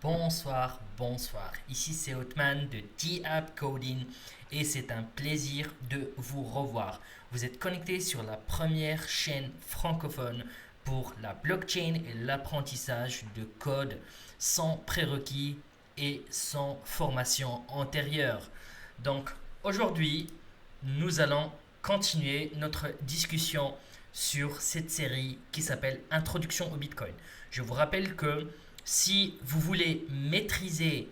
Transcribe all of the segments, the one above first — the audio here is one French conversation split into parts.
Bonsoir, bonsoir. Ici c'est Othman de T-App Coding et c'est un plaisir de vous revoir. Vous êtes connecté sur la première chaîne francophone pour la blockchain et l'apprentissage de code sans prérequis et sans formation antérieure. Donc aujourd'hui, nous allons continuer notre discussion sur cette série qui s'appelle Introduction au Bitcoin. Je vous rappelle que si vous voulez maîtriser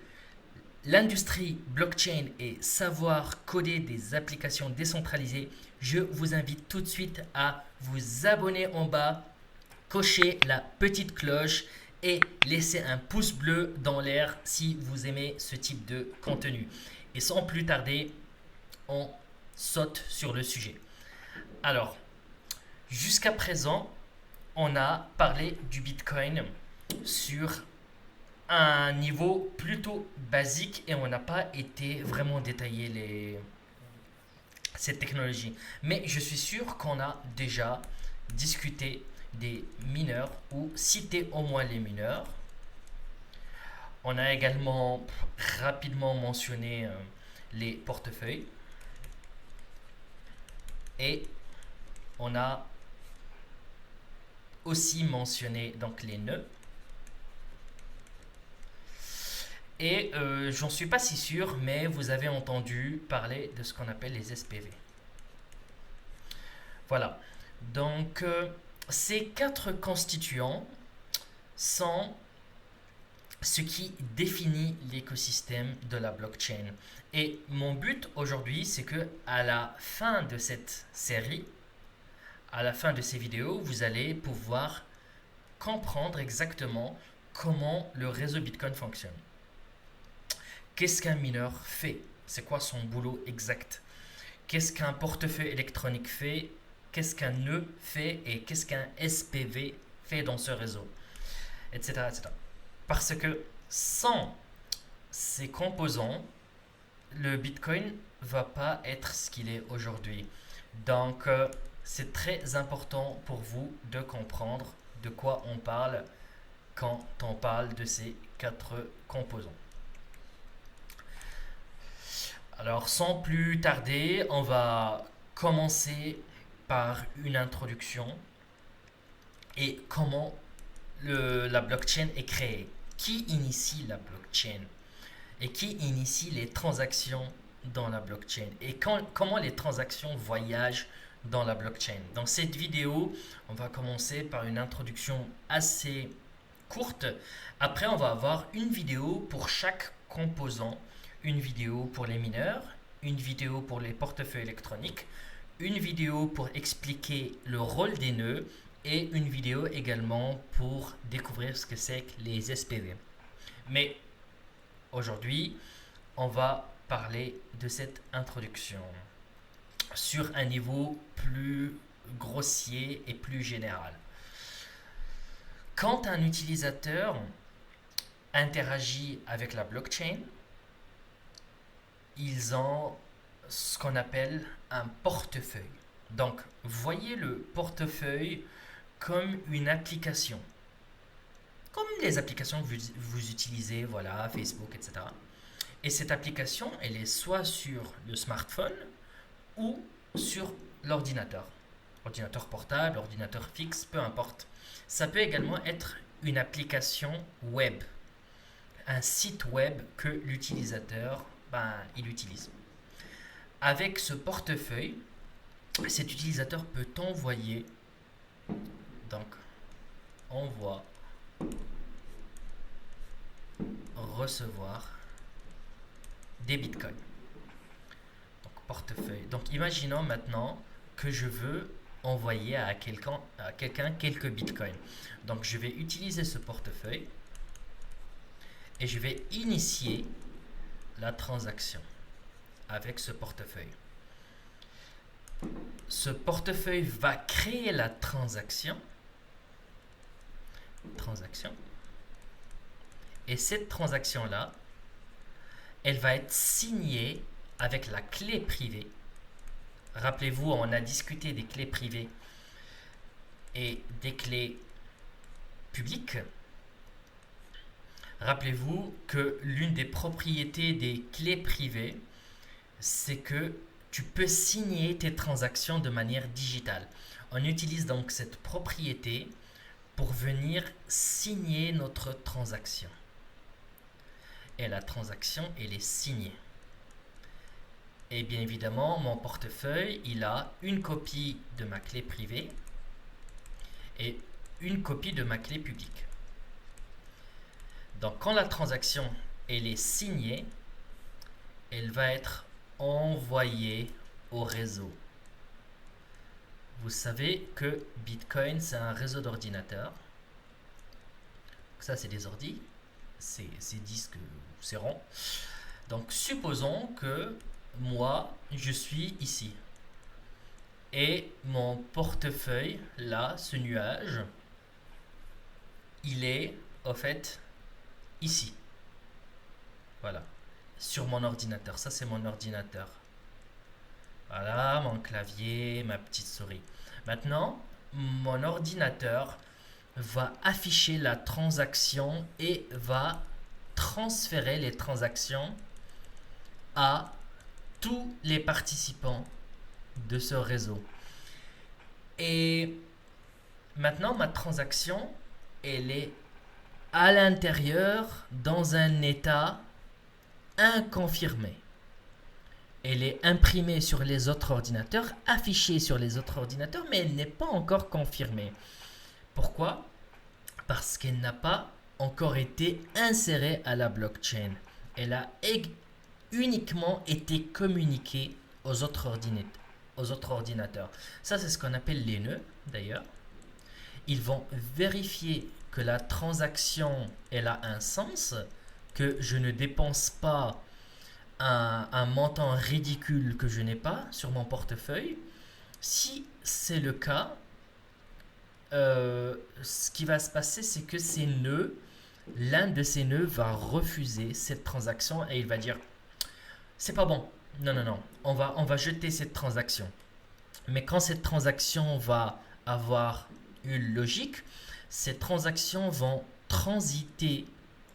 l'industrie blockchain et savoir coder des applications décentralisées, je vous invite tout de suite à vous abonner en bas, cocher la petite cloche et laisser un pouce bleu dans l'air si vous aimez ce type de contenu. Et sans plus tarder, on saute sur le sujet. Alors, jusqu'à présent, on a parlé du Bitcoin sur un niveau plutôt basique et on n'a pas été vraiment détaillé cette technologie. Mais je suis sûr qu'on a déjà discuté des mineurs ou cité au moins les mineurs. On a également rapidement mentionné les portefeuilles et on a aussi mentionné donc les nœuds. Et j'en suis pas si sûr, mais vous avez entendu parler de ce qu'on appelle les SPV. Voilà. Donc, ces quatre constituants sont ce qui définit l'écosystème de la blockchain. Et mon but aujourd'hui, c'est que à la fin de cette série, à la fin de ces vidéos, vous allez pouvoir comprendre exactement comment le réseau Bitcoin fonctionne. Qu'est-ce qu'un mineur fait? C'est quoi son boulot exact? Qu'est-ce qu'un portefeuille électronique fait? Qu'est-ce qu'un nœud fait? Et qu'est-ce qu'un SPV fait dans ce réseau? Etc. etc. Parce que sans ces composants, le Bitcoin ne va pas être ce qu'il est aujourd'hui. Donc, c'est très important pour vous de comprendre de quoi on parle quand on parle de ces quatre composants. Alors, sans plus tarder, on va commencer par une introduction et comment la blockchain est créée. Qui initie la blockchain et qui initie les transactions dans la blockchain et comment les transactions voyagent dans la blockchain. Dans cette vidéo, on va commencer par une introduction assez courte. Après, on va avoir une vidéo pour chaque composant, une vidéo pour les mineurs, une vidéo pour les portefeuilles électroniques, une vidéo pour expliquer le rôle des nœuds et une vidéo également pour découvrir ce que c'est que les SPV. Mais aujourd'hui, on va parler de cette introduction sur un niveau plus grossier et plus général. Quand un utilisateur interagit avec la blockchain, ils ont ce qu'on appelle un portefeuille. Donc, voyez le portefeuille comme une application. Comme les applications que vous utilisez, voilà, Facebook, etc. Et cette application, elle est soit sur le smartphone ou sur l'ordinateur. Ordinateur portable, ordinateur fixe, peu importe. Ça peut également être une application web, un site web que l'utilisateur il utilise. Avec ce portefeuille, cet utilisateur peut envoyer, donc envoie, recevoir des bitcoins. Donc portefeuille. Donc imaginons maintenant que je veux envoyer à quelqu'un quelques bitcoins. Donc je vais utiliser ce portefeuille et je vais initier la transaction avec ce portefeuille. Ce portefeuille va créer la transaction. Et cette transaction-là, elle va être signée avec la clé privée. Rappelez-vous, on a discuté des clés privées et des clés publiques. Rappelez-vous que l'une des propriétés des clés privées, c'est que tu peux signer tes transactions de manière digitale. On utilise donc cette propriété pour venir signer notre transaction. Et la transaction, elle est signée. Et bien évidemment, mon portefeuille, il a une copie de ma clé privée et une copie de ma clé publique. Donc quand la transaction, elle est signée, elle va être envoyée au réseau. Vous savez que Bitcoin, c'est un réseau d'ordinateurs. Ça, c'est des ordis. C'est disques, c'est rond. Donc, supposons que moi, je suis ici. Et mon portefeuille, là, ce nuage, il est, au fait, ici. Voilà. Sur mon ordinateur. Ça, c'est mon ordinateur. Voilà, mon clavier, ma petite souris. Maintenant, mon ordinateur va afficher la transaction et va transférer les transactions à tous les participants de ce réseau. Et maintenant, ma transaction, elle est à l'intérieur dans un état inconfirmé. Elle est imprimée sur les autres ordinateurs, affichée sur les autres ordinateurs, mais elle n'est pas encore confirmée. Pourquoi? Parce qu'elle n'a pas encore été insérée à la blockchain. Elle a uniquement été communiquée aux autres ordinateurs. Ça, c'est ce qu'on appelle les nœuds, d'ailleurs. Ils vont vérifier que la transaction, elle a un sens, que je ne dépense pas un montant ridicule que je n'ai pas sur mon portefeuille. Si c'est le cas, ce qui va se passer, c'est que l'un de ces nœuds va refuser cette transaction et il va dire c'est pas bon, non, on va jeter cette transaction. Mais quand cette transaction va avoir une logique, ces transactions vont transiter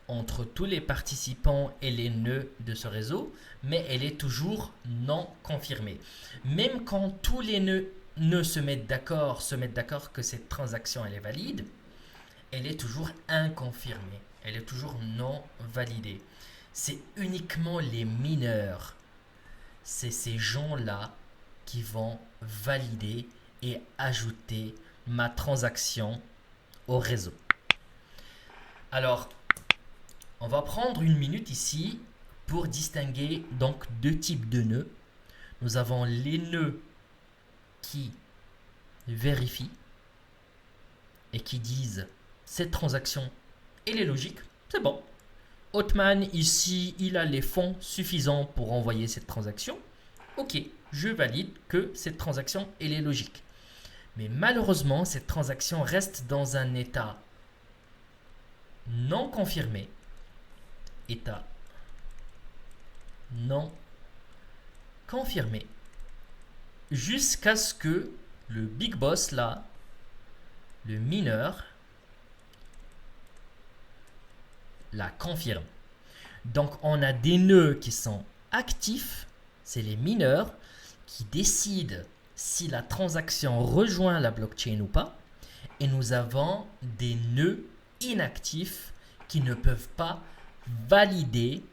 entre tous les participants et les nœuds de ce réseau, mais elle est toujours non confirmée. Même quand tous les nœuds se mettent d'accord que cette transaction elle est valide, elle est toujours inconfirmée, elle est toujours non validée. C'est uniquement les mineurs, c'est ces gens-là qui vont valider et ajouter ma transaction au réseau. Alors, on va prendre une minute ici pour distinguer donc deux types de nœuds. Nous avons les nœuds qui vérifient et qui disent cette transaction, elle est logique, c'est bon. Othman ici, il a les fonds suffisants pour envoyer cette transaction. Ok, je valide que cette transaction, elle est logique. Mais malheureusement, cette transaction reste dans un état non confirmé. État non confirmé. Jusqu'à ce que le big boss là, le mineur, la confirme. Donc on a des nœuds qui sont actifs, c'est les mineurs qui décident si la transaction rejoint la blockchain ou pas. Et nous avons des nœuds inactifs qui ne peuvent pas valider,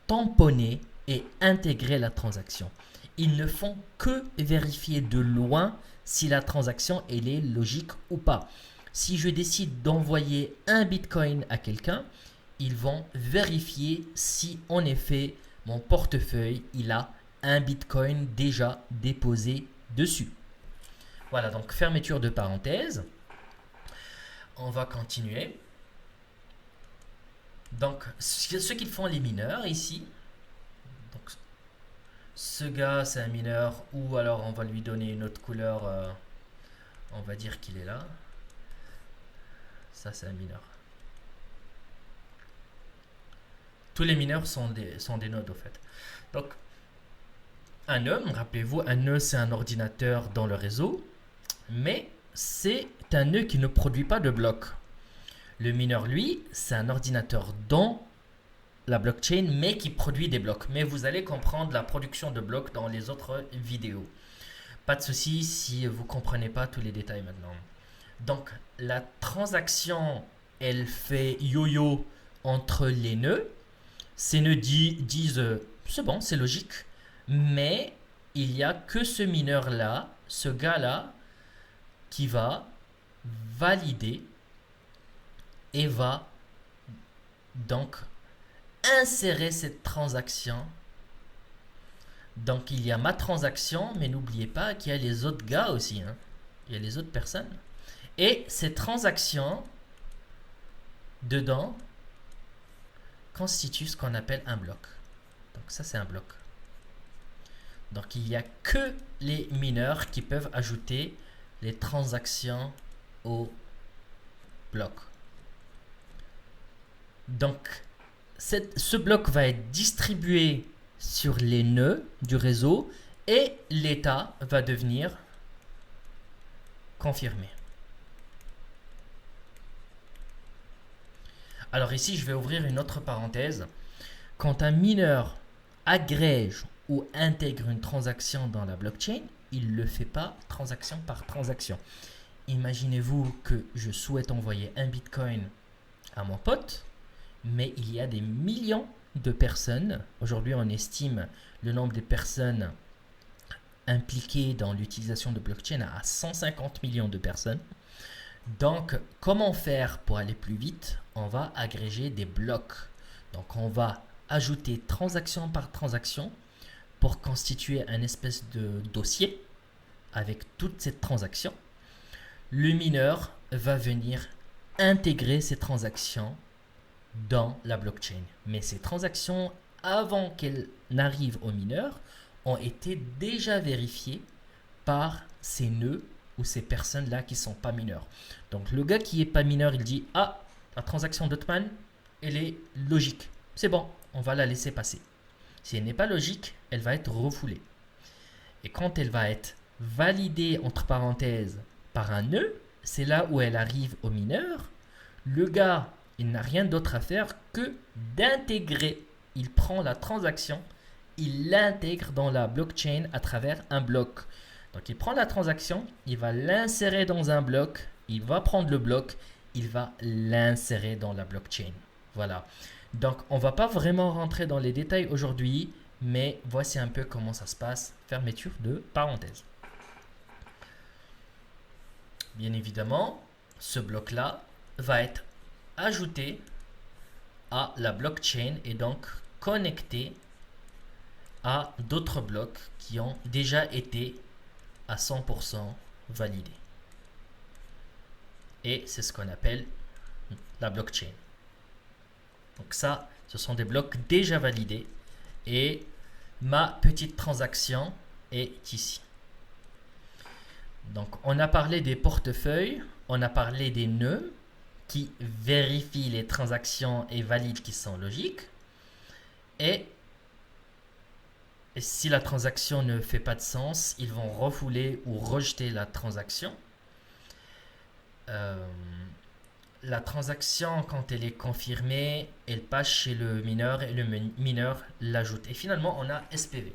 tamponner et intégrer la transaction. Ils ne font que vérifier de loin si la transaction elle est logique ou pas. Si je décide d'envoyer un bitcoin à quelqu'un, ils vont vérifier si en effet mon portefeuille il a un bitcoin déjà déposé dessus. Voilà, donc fermeture de parenthèse. On va continuer. Donc, ce qu'ils font les mineurs ici. Donc, ce gars, c'est un mineur, ou alors on va lui donner une autre couleur. On va dire qu'il est là. Ça, c'est un mineur. Tous les mineurs sont des nodes, au fait. Donc, un nœud, rappelez-vous, un nœud, c'est un ordinateur dans le réseau, mais c'est un nœud qui ne produit pas de blocs. Le mineur, lui, c'est un ordinateur dans la blockchain, mais qui produit des blocs. Mais vous allez comprendre la production de blocs dans les autres vidéos. Pas de souci si vous ne comprenez pas tous les détails maintenant. Donc, la transaction, elle fait yo-yo entre les nœuds. Ces nœuds disent c'est bon, c'est logique, mais il n'y a que ce mineur-là, ce gars-là, qui va valider et va donc insérer cette transaction. Donc il y a ma transaction, mais n'oubliez pas qu'il y a les autres gars aussi, hein. Il y a les autres personnes. Et ces transactions, dedans, constituent ce qu'on appelle un bloc. Donc ça, c'est un bloc. Donc il n'y a que les mineurs qui peuvent ajouter les transactions au bloc. Donc ce bloc va être distribué sur les nœuds du réseau et l'état va devenir confirmé. Alors ici, je vais ouvrir une autre parenthèse. Quand un mineur agrège ou intègre une transaction dans la blockchain, il ne le fait pas transaction par transaction. Imaginez-vous que je souhaite envoyer un bitcoin à mon pote, mais il y a des millions de personnes. Aujourd'hui, on estime le nombre de personnes impliquées dans l'utilisation de blockchain à 150 millions de personnes. Donc, comment faire pour aller plus vite? On va agréger des blocs. Donc, on va ajouter transaction par transaction pour constituer un espèce de dossier avec toutes ces transactions. Le mineur va venir intégrer ces transactions dans la blockchain. Mais ces transactions, avant qu'elles n'arrivent au mineur, ont été déjà vérifiées par ces nœuds ou ces personnes-là qui ne sont pas mineurs. Donc le gars qui n'est pas mineur, il dit « Ah, la transaction d'Othman, elle est logique. C'est bon, on va la laisser passer. » Si elle n'est pas logique, elle va être refoulée. Et quand elle va être validée, entre parenthèses, par un nœud, c'est là où elle arrive au mineur. Le gars, il n'a rien d'autre à faire que d'intégrer. Il prend la transaction, il l'intègre dans la blockchain à travers un bloc. Donc il prend la transaction, il va l'insérer dans un bloc, il va prendre le bloc, il va l'insérer dans la blockchain. Voilà. Donc on ne va pas vraiment rentrer dans les détails aujourd'hui, mais voici un peu comment ça se passe. Fermeture de parenthèse. Bien évidemment, ce bloc-là va être ajouté à la blockchain et donc connecté à d'autres blocs qui ont déjà été à 100% validés. Et c'est ce qu'on appelle la blockchain. Donc ça, ce sont des blocs déjà validés et ma petite transaction est ici. Donc on a parlé des portefeuilles, on a parlé des nœuds qui vérifient les transactions et valident qu'ils sont logiques. Et si la transaction ne fait pas de sens, ils vont refouler ou rejeter la transaction. La transaction, quand elle est confirmée, elle passe chez le mineur et le mineur l'ajoute. Et finalement, on a SPV.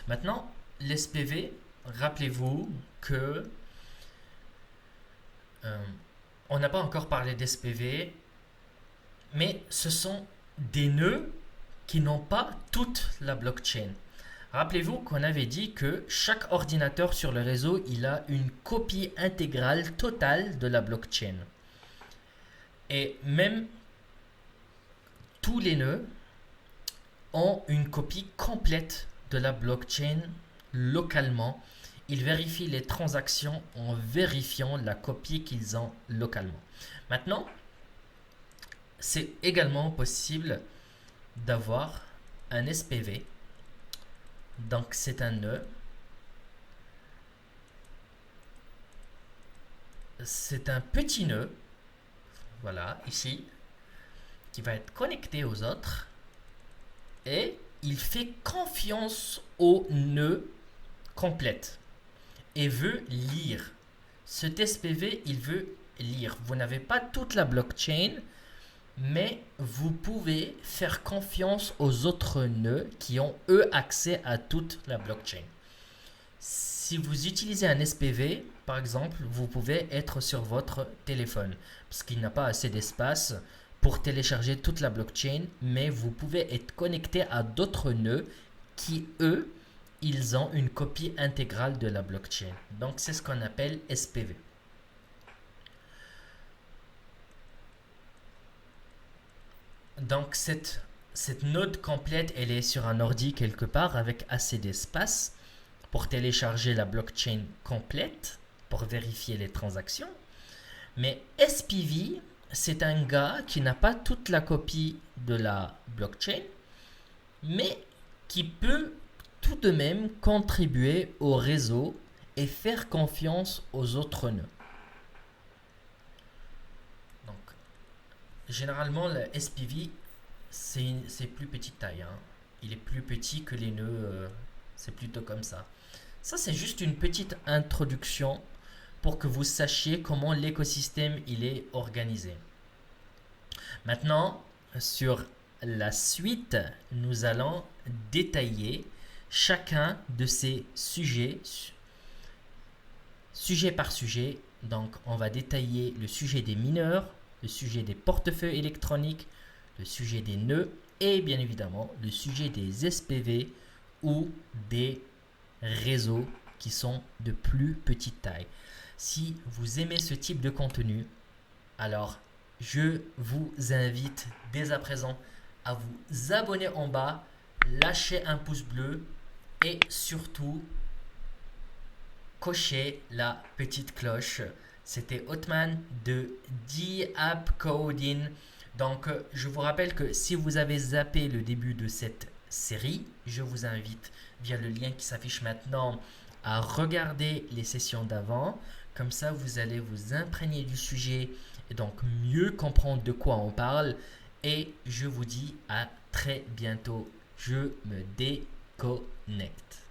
Maintenant, l'SPV, rappelez-vous que on n'a pas encore parlé d'SPV, mais ce sont des nœuds qui n'ont pas toute la blockchain. Rappelez-vous qu'on avait dit que chaque ordinateur sur le réseau, il a une copie intégrale totale de la blockchain. Et même tous les nœuds ont une copie complète de la blockchain localement. Ils vérifient les transactions en vérifiant la copie qu'ils ont localement. Maintenant, c'est également possible d'avoir un SPV. Donc c'est un nœud. C'est un petit nœud, voilà, ici, qui va être connecté aux autres et il fait confiance au nœud complète et veut lire. Cet SPV, il veut lire. Vous n'avez pas toute la blockchain, mais vous pouvez faire confiance aux autres nœuds qui ont eux accès à toute la blockchain. Si vous utilisez un SPV, par exemple, vous pouvez être sur votre téléphone parce qu'il n'a pas assez d'espace pour télécharger toute la blockchain, mais vous pouvez être connecté à d'autres nœuds qui, eux, ils ont une copie intégrale de la blockchain. Donc, c'est ce qu'on appelle SPV. Donc, cette node complète, elle est sur un ordi quelque part avec assez d'espace pour télécharger la blockchain complète, pour vérifier les transactions. Mais SPV, c'est un gars qui n'a pas toute la copie de la blockchain, mais qui peut tout de même contribuer au réseau et faire confiance aux autres nœuds. Donc, généralement, le SPV, c'est plus petite taille. Il est plus petit que les nœuds, c'est plutôt comme ça. Ça, c'est juste une petite introduction pour que vous sachiez comment l'écosystème il est organisé. Maintenant, sur la suite, nous allons détailler chacun de ces sujets, sujet par sujet. Donc, on va détailler le sujet des mineurs, le sujet des portefeuilles électroniques, le sujet des nœuds et bien évidemment le sujet des SPV ou des réseaux qui sont de plus petite taille. Si vous aimez ce type de contenu, alors je vous invite dès à présent à vous abonner en bas, lâcher un pouce bleu et surtout cocher la petite cloche. C'était Othman de D-App Coding. Donc, je vous rappelle que si vous avez zappé le début de cette série, je vous invite via le lien qui s'affiche maintenant à regarder les sessions d'avant. Comme ça, vous allez vous imprégner du sujet et donc mieux comprendre de quoi on parle. Et je vous dis à très bientôt. Je me déconnecte.